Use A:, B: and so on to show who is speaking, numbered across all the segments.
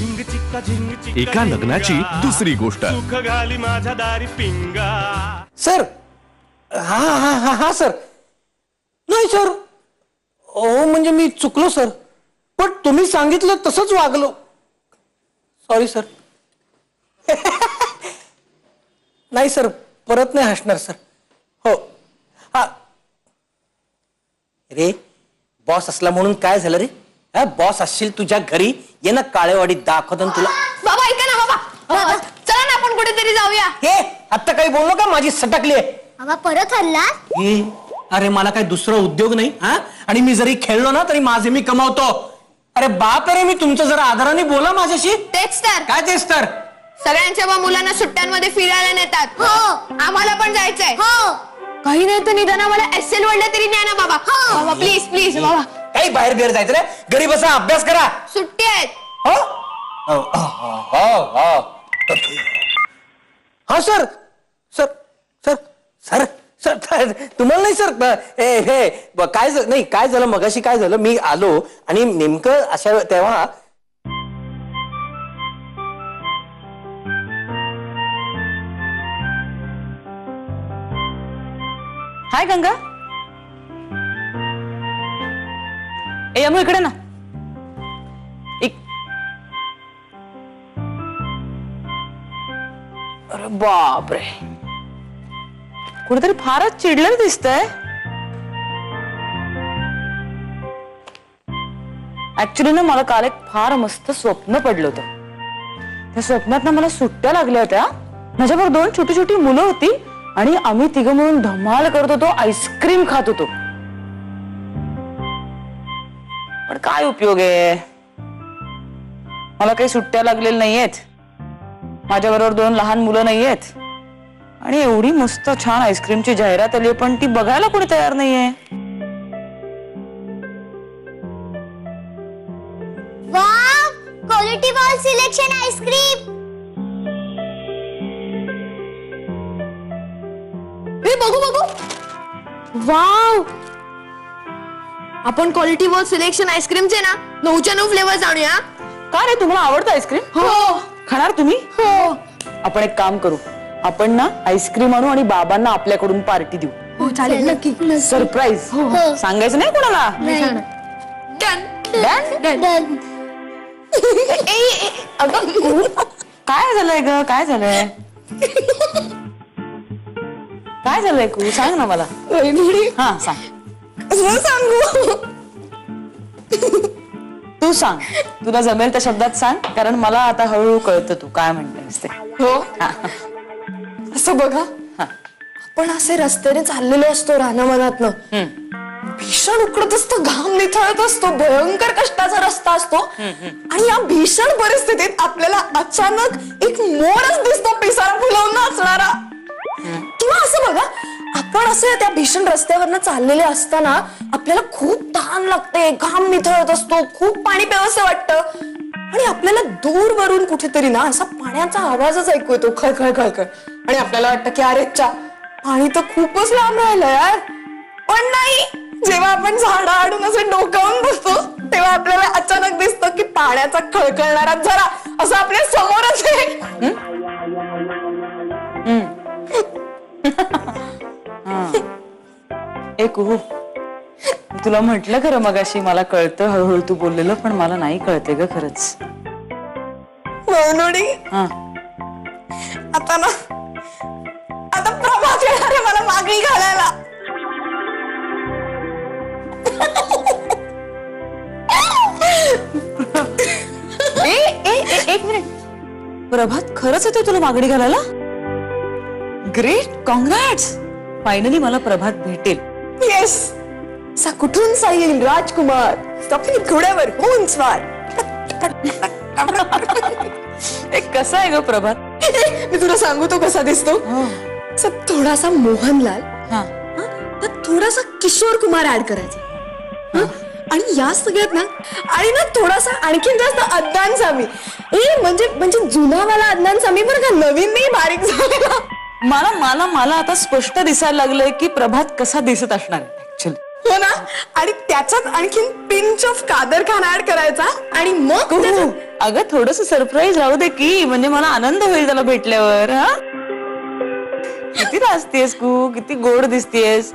A: एका लग्नाची दुसरी गोष्ट.
B: सुख घाली माझ्या दारी पिंगा.
C: सर हा हा हा हा सर. नाही सर, हो म्हणजे मी चुकलो सर, पण तुम्ही सांगितलं तसंच वागलो. Sorry sir. नाही सर, परत नाही हसणार सर. हो हा. रे बॉस असला म्हणून काय झालं रे? हा बॉस असशील तुझ्या घरी ये ना, काळेवाडीत दाखवतो तुला.
D: बाबा ऐका ना बाबा, चला ना आपण कुठेतरी जाऊया.
C: हे आता काही बोललो का? माझी सटकली आहे.
E: बाबा परत हल्ला.
C: अरे मला काही दुसरा उद्योग नाही हा, आणि मी जरी खेळलो ना तरी माझे मी कमावतो. अरे बाप रे, मी तुमचं जरा आदराने बोला माझ्याशी.
D: तेच तर.
C: काय तेच तर?
D: सगळ्यांच्या बा मुलांना सुट्ट्यांमध्ये फिरायला नेतात.
E: हो.
D: आम्हाला पण जायचंय.
E: हो.
D: काही नाही तर निदान आम्हाला एसएल वडल्या तरी न्या ना बाबा. बाबा प्लीज प्लीज बाबा.
C: काही बाहेर बिहेर जायचं रे, घरी बसा अभ्यास करा.
D: सुट्टी आहेत.
C: हो हो हो. हा sir sir sir sir sir तुम्हाला नाही सर. हे काय नाही, काय झालं मगाशी, काय झालं मी आलो आणि नेमकं अशा तेव्हा
F: हाय गंगा. ए यमू इकडे ना. अरे बापरे, कुठेतरी फारच चिडलेलं दिसतंय. ऍक्च्युली ना मला काल एक फार मस्त स्वप्न पडलं होतं. त्या स्वप्नात ना मला सुट्ट्या लागल्या होत्या. माझ्याबरोबर 2 छोटी छोटी मुलं होती आणि आम्ही तिघं म्हणून धमाल करत होतो, आईस्क्रीम खात होतो. पण काय उपयोग आहे, मला काही सुट्ट्या लागलेल्या नाहीयेत. माझ्याबरोबर 2 लहान मुलं नाहीयेत आणि एवढी मस्त छान आईस्क्रीमची जाहिरात आली, पण ती बघायला कोणी तयार नाहीये.
E: Wow, quality wall selection ice cream.
D: बघू बघू. वाव, आपण क्वालिटी वर सिलेक्शन आईस्क्रीमचे ना 9च्या 9 फ्लेवर्स आणूया.
F: का रे, तुम्हाला आवडतं आईस्क्रीम?
D: हो.
F: खाणार तुम्ही?
D: हो.
F: आपण एक काम करू, आपण ना आईस्क्रीम आणू आणि बाबांना आपल्याकडून पार्टी देऊ.
D: हो चालेल, नक्की.
F: सरप्राईज. सांगायचं नाही कोणाला.
E: डन.
F: काय झालंय ग, काय झालंय? काय झालंय कू, सांग ना मला. हा सांग.
D: सांगू.
F: तू सांग, तुला जमेल त्या शब्दात सांग, कारण मला आता हळूहळू कळतं तू काय म्हणतेस ते.
D: हो. असं बघा, आपण असे रस्त्याने चाललेलो असतो रानामनातनं. भीषण उकडत असतो, घाम निथळत असतो, भयंकर कष्टाचा रस्ता असतो आणि या भीषण परिस्थितीत आपल्याला अचानक एक मोरच दिसतो, पिसारा फुलवून नाचणारा. किंवा असं बघा, आपण असे त्या भीषण रस्त्यावरनं चाललेले असताना आपल्याला खूप तहान लागते, घाम निथळत असतो, खूप पाणी प्यावंसं वाटतं आणि आपल्याला दूरवरून कुठेतरी ना असा पाण्याचा आवाजच ऐकू येतो, खळखळ खळखळ. आणि आपल्याला वाटतं की अरे चा, पाणी तर खूपच लांब राहिलं यार. पण नाही, जेव्हा आपण झाडं आडून असे डोकावून बसतो तेव्हा आपल्याला अचानक दिसतं की पाण्याचा खळखळणारा झरा असं आपल्या समोरच आहे.
F: एक तुला म्हटलं खरं मगाशी, मला कळतं हळूहळू तू बोललेलं, पण मला नाही कळते ग खरंच.
D: आता ना, आता प्रभात येणार आहे मला मागणी घालायला.
F: एक मिनिट, प्रभात खरंच येते तुला मागणी घालायला? Great, congrats. फायनली मला प्रभात भेटेल.
D: येस, सा कुठून येईल राजकुमार, आपली घोड्यावर होऊन स्वार.
F: एक कसा आहे ग प्रभात?
D: मी तुला सांगू तो कसा दिसतो. थोडासा मोहनलाल, तर थोडासा किशोर कुमार ऍड करायचा आणि या सगळ्यात ना, आणि ना थोडासा आणखीन जास्त अद्नान सामी. म्हणजे जुनावाला अद्नान सामी बरं का, नवीन नाही, बारीक झालेला.
F: मला मला मला आता स्पष्ट दिसायला लागलंय की प्रभात कसा दिसत असणार ऍक्च्युअली.
D: हो ना, आणि त्याच्यात आणखीन pinch of Kader Khan add करायचा आणि मग
F: अगं थोडस सरप्राईज राहू दे की, म्हणजे मला आनंद होईल त्याला भेटल्यावर. हा किती नाचतेस तू, किती गोड दिसतेस.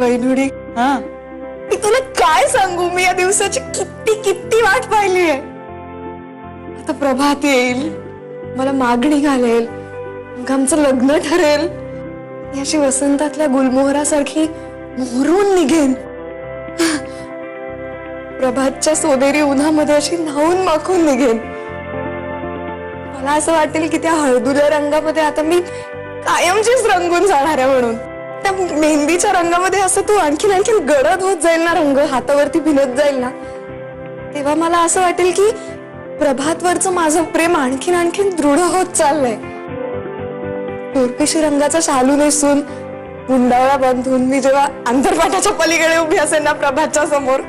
D: वैनुडी,
F: हा
D: मी तुला काय सांगू, मी या दिवसाची किती किती वाट पाहिली आहे. आता प्रभात येईल, मला मागणी घालेल, मग आमचं लग्न ठरेल. मी अशी वसंतातल्या गुलमोहरासारखी मोहरून निघेन. प्रभातच्या सोनेरी उन्हामध्ये अशी न्हाऊन माखून निघेन. मला असं वाटेल की त्या हळदुल्या रंगामध्ये आता मी कायमचीच रंगून जाणार आहे म्हणून. त्या मेहंदीच्या रंगामध्ये असं तू आणखीन आणखीन गडद होत जाईल ना, रंग हातावरती भिनत जाईल ना, तेव्हा मला असं वाटेल की प्रभातवरचं माझं प्रेम आणखीन आणखीन दृढ होत चाललंय. टोरपिशी रंगाचा शालू नेसून, गुंडावळा बांधून मी जेव्हा आंतरपाठाच्या पलीकडे उभी असेल ना प्रभातच्या समोर,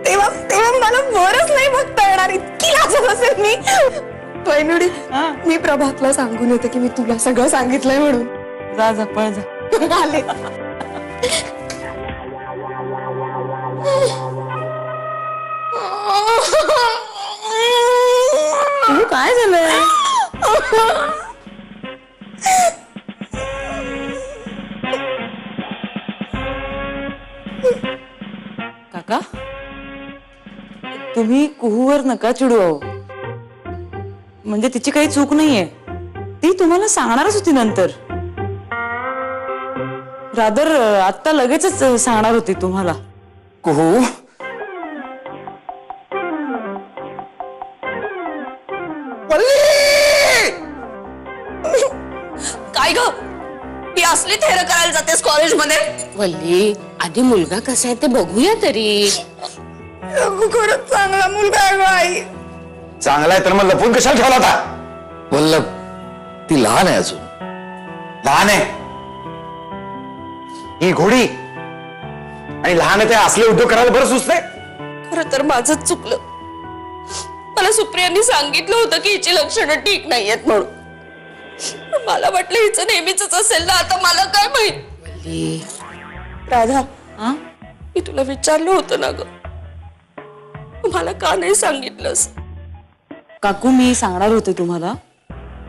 D: तेव्हा तेव्हा मला वरच नाही बघता येणार, इतकी लाजत असेल मी. वैनुडी, मी प्रभातला सांगून येते की मी तुला सगळं सांगितलंय म्हणून.
F: जा जा पळ जा.
D: आले.
F: काय झालंय? काका, तुम्ही कुहूवर नका चिडू अहो. म्हणजे तिची काही चूक नाहीये, ती तुम्हाला सांगणारच होती नंतर. रादर आता लगेचच सांगणार होती तुम्हाला.
C: कुहू,
D: काय ग, ती असली थेर करायला जातेस कॉलेजमध्ये?
G: वल्ली, आधी मुलगा कसा आहे ते बघूया तरी.
D: खरंच चांगला मुलगा आहे ग आई.
A: चांगला आहे तर मग लपून कशाला ठेवला होता?
H: वल्लभ, ती लहान आहे अजून.
A: लहान आहे ही घोडी, आणि लहान आहे ते असले उद्योग करायला बरं सुचते.
D: खरं तर माझंच चुकलं. मला सुप्रियांनी सांगितलं होतं की हिची लक्षणं ठीक नाहीयेत म्हणून. पण मला वाटलं हिचं नेहमीच असेल ना, आता मला काय माहित. राधा, मी तुला विचारलं होतं ना ग, मला का नाही सांगितलंस?
F: काकू, मी सांगणार होते तुम्हाला,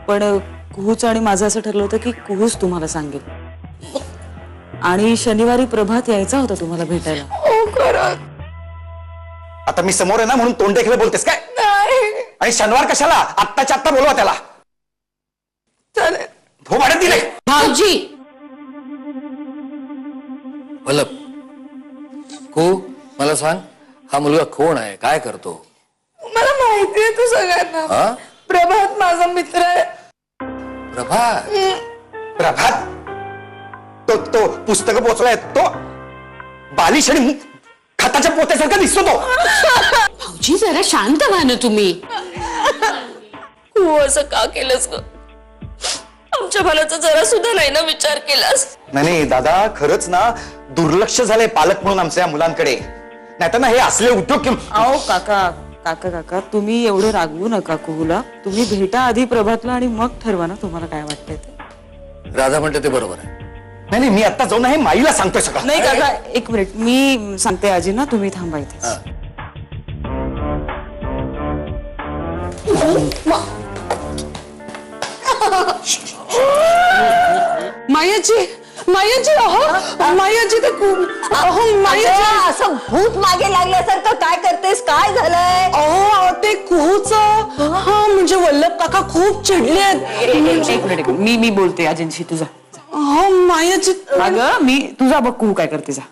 F: पण कुहूचं आणि माझं असं ठरलं होतं की कुहूच तुम्हाला सांगेल. आणि शनिवारी प्रभात यायचा होता तुम्हाला भेटायला.
D: हो खरं?
A: आता मी समोर आहे ना म्हणून तोंड देखील बोलतेस काय?
D: नाही.
A: आणि शनिवार कशाला? आत्ताच्या आत्ता बोलवा त्याला.
D: चालेल.
A: हो भाड्यात दिले.
G: भाऊजी,
H: वल्लभ, को मला सांग, हा मुलगा कोण आहे, काय करतो?
D: मला माहितीये तू सगळ्यांना.
H: हा?
D: प्रभात माझा मित्र आहे.
H: प्रभात?
A: प्रभात? तो पुस्तक पोचलाय तो बालिश आणि खताच्या पोत्यासारखा दिसतो तो.
G: भाऊजी जरा शांत व्हा ना तुम्ही.
D: तू असं का केलंस ग? आमच्या मनाचा जरा सुद्धा नाही ना विचार केलास?
A: नाही दादा, खरंच ना दुर्लक्ष झालंय पालक म्हणून आमच्या मुलांकडे. नाहीतर ना हे असले उद्योग
F: अहो काका, काका काका, तुम्ही एवढं रागवू नका कुहूला. तुम्ही भेटा आधी प्रभातला आणि मग ठरवा ना तुम्हाला काय वाटतंय ते.
H: राधा म्हणते ते बरोबर आहे.
A: नाही मी आता जाऊन हे माईला सांगतोय सगळं.
F: नाही काका, एक मिनिट, मी सांगते आजींना, तुम्ही थांबा इथे.
G: मायाजी, मायाजी, अहो मायाजी, ते अहो मायाजी,
D: असं भूत मागे लागल्यासारखं काय करतेस? काय झालंय?
G: अहो ते कुहूचं, हा म्हणजे वल्लभ काका खूप चिडले आहेत.
F: एक मिनिट, मी बोलते आजींशी. तुझा
G: अहो मायाजी,
F: अगं मी तुझा बघ कुहू काय करते. जा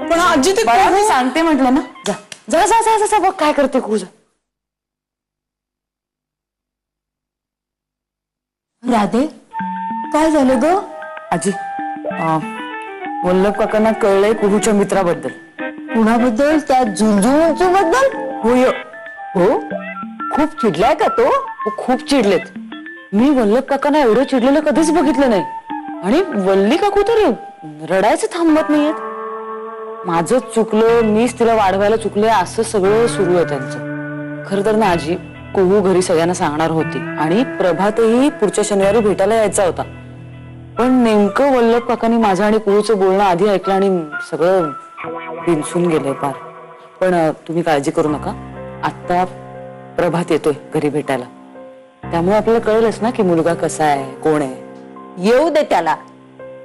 G: पण आजी ते
F: बरं, मी
G: कुहू-
F: सांगते म्हटलं ना. जा जा जा जा जा, बघ काय करते कुहू. जा.
D: राधे, काय झालं ग?
F: आजी, वल्लभ काकांना कळलंय कुहूच्या मित्राबद्दल.
D: कुणाबद्दल? त्या झुंझुंचू बद्दल?
F: होय.
D: हो? खूप चिडलाय का तो?
F: खूप चिडलेत. मी वल्लभ काकांना एवढं चिडलेलं कधीच बघितलं नाही. आणि वल्ली काकू तर रडायचं थांबत नाहीयेत. माझं चुकलं, मीच तिला वाढवायला चुकले, असं सगळं सुरू आहे त्यांचं. खरं तर ना आजी, कुहू घरी सगळ्यांना सांगणार होती आणि प्रभातही पुढच्या शनिवारी भेटायला यायचा होता. पण नेमकं वल्लभ काकांनी माझं आणि कुहूचं बोलणं आधी ऐकलं आणि सगळं बिनसून गेलंय पार. पण तुम्ही काळजी करू नका, आता प्रभात येतोय घरी भेटायला, त्यामुळे आपल्याला कळेलच ना की मुलगा कसा आहे, कोण आहे.
G: येऊ दे त्याला.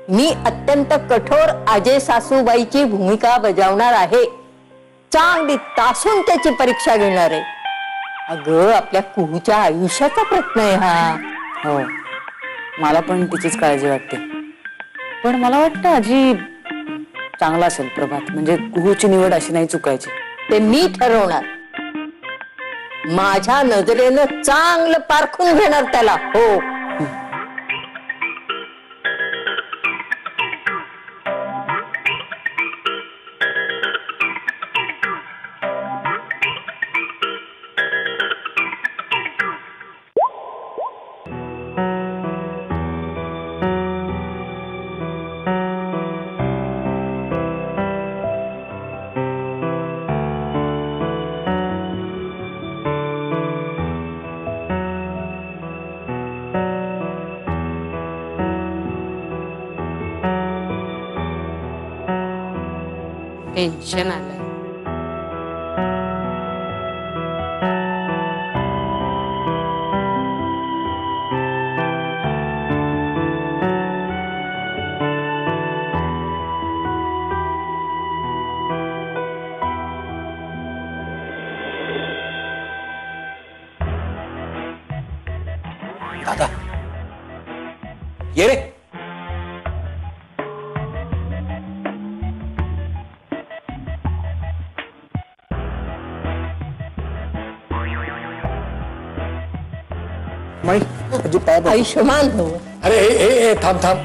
G: मी अत्यंत कठोर आजे सासूबाईची भूमिका बजावणार आहे. चांगली तासून त्याची परीक्षा घेणार आहे. अगं आपल्या कुहूच्या आयुष्याचा प्रश्न आहे हा.
F: हो, मला पण तिचीच काळजी वाटते. पण मला वाटतं आजी चांगला असेल प्रभात, म्हणजे कुहूची निवड अशी नाही चुकायची.
G: ते मी ठरवणार. माझ्या नजरेनं चांगलं पारखून घेणार त्याला. हो. टेन्शन आलंय.
C: दादा ये रे. माई आजी पाय पड.
G: आयुष्यमान हो.
H: अरे ए थांब थांब,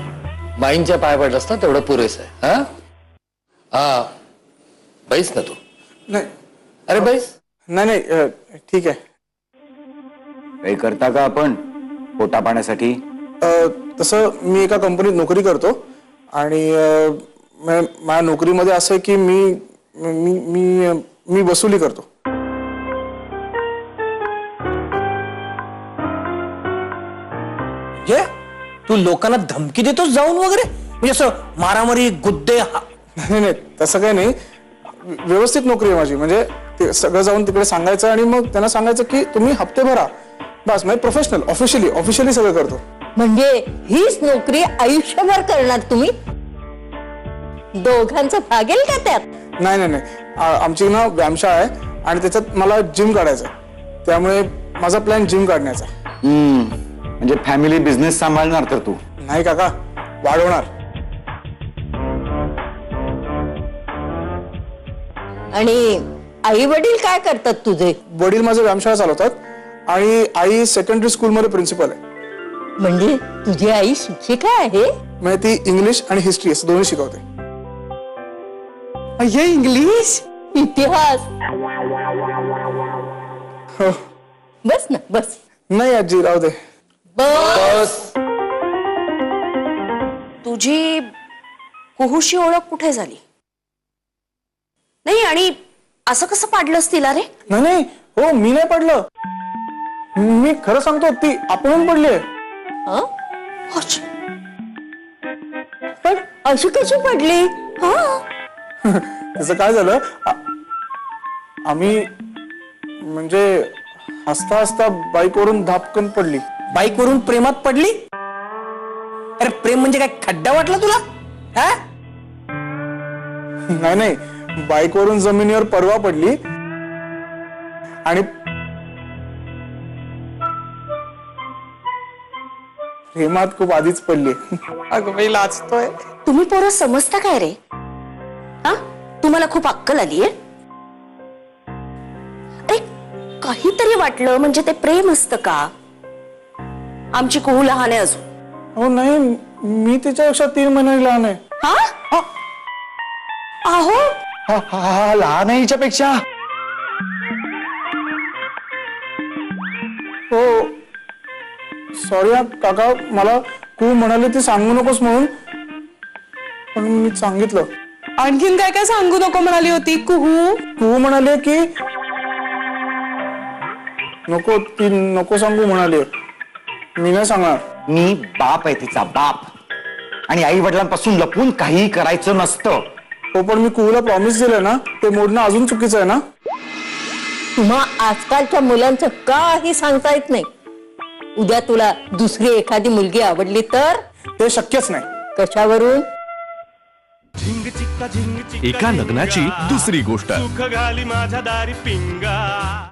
H: माईंच्या पाय पडलास ना तेवढं पुरेस आहे. हा हा, बैस ना तू.
C: नाही
H: अरे बैस.
C: नाही नाही ठीक आहे.
A: काही करता का आपण पोटा पाण्यासाठी?
C: तसं मी एका कंपनीत नोकरी करतो आणि माझ्या नोकरीमध्ये असं आहे की मी मी मी मी वसुली करतो. ये तू लोकांना धमकी देतोस जाऊन वगैरे, म्हणजे असं मारामारी गुद्दे? नाही नाही तसं काही नाही. व्यवस्थित नोकरी आहे माझी. म्हणजे ते सगळं जाऊन तिकडे सांगायचं आणि मग त्यांना सांगायचं की तुम्ही हप्ते भरा, बस. म्हणजे प्रोफेशनल ऑफिशियली सगळं करतो.
G: म्हणजे हीच नोकरी आयुष्यभर करणार तुम्ही? दोघांचं भागेल का त्यात?
C: नाही नाही नाही, आमची ना व्यायामशाळा आहे आणि त्याच्यात मला जिम काढायचं आहे. त्यामुळे माझा प्लॅन जिम काढण्याचा.
A: म्हणजे फॅमिली बिझनेस सांभाळणार तर तू?
C: नाही काका, वाढवणार.
G: आणि आई वडील काय करतात तुझे?
C: वडील माझं व्यायामशाळा चालवतात आणि आई सेकंडरी स्कूलमध्ये प्रिन्सिपल आहे.
G: म्हणजे तुझी आई शिक्षिका आहे?
C: म्हणजे ती इंग्लिश आणि हिस्ट्री असं दोन्ही शिकवते.
G: इंग्लिश, इतिहास.
C: हो.
G: बस ना बस.
C: नाही आजी, राहू दे.
G: बस.
D: तुझी कुहूशी ओळख कुठे झाली? नाही, आणि असं कसं पाडलंस तिला रे?
C: नाही नाही, हो मी नाही पडलं. मी खरं सांगतो, ती आपणून पडली आहे.
G: पण अशी कशी पडली? हा.
C: त्याचं काय झालं, आम्ही म्हणजे हसता हसता बाईकवरून धापकन पडली.
I: बाईकवरून प्रेमात पडली? अरे प्रेम म्हणजे काय खड्डा वाटला तुला? हा?
C: नाही नाही, बाईकवरून जमिनीवर परवा पडली आणि प्रेमात खूप आधीच पडली.
I: अगं बाई लाजतोय.
D: तुम्ही पोरं समजता काय रे? हा, तुम्हाला खूप अक्कल आलीये? अरे काहीतरी वाटलं म्हणजे ते प्रेम असतं का? आमची कुहू लहान आहे अजून.
C: हो नाही, मी तिच्यापेक्षा 3 महिने लहान आहे.
D: हा? अहो,
A: लहान आहे हिच्यापेक्षा.
C: हो सॉरी काका, मला तू म्हणाली ती सांगू नकोस म्हणून, पण मी सांगितलं.
I: आणखीन काय काय सांगू नको म्हणाली होती कुहू?
C: तू म्हणाली की नको, ती नको सांगू म्हणाली. मी नाही सांगणार.
A: मी बाप आहे तिचा, बाप. आणि आई वडिलांपासून लपून काही करायचं नसतं.
C: हो पण मी कुहूला प्रॉमिस दिलं ना, ते मोडणं अजून चुकीचं आहे ना.
G: तुम्हा आजकालच्या मुलांचं काही सांगता येत नाही. उद्या तुला दुसरी एखादी मुलगी आवडली तर
C: ते शक्यच नाही.
G: कशावरून?
B: झिंग चिक्का झिंग चिक्का
J: एका लग्नाची दुसरी गोष्ट.
B: सुख घाली माझ्या दारी पिंगा.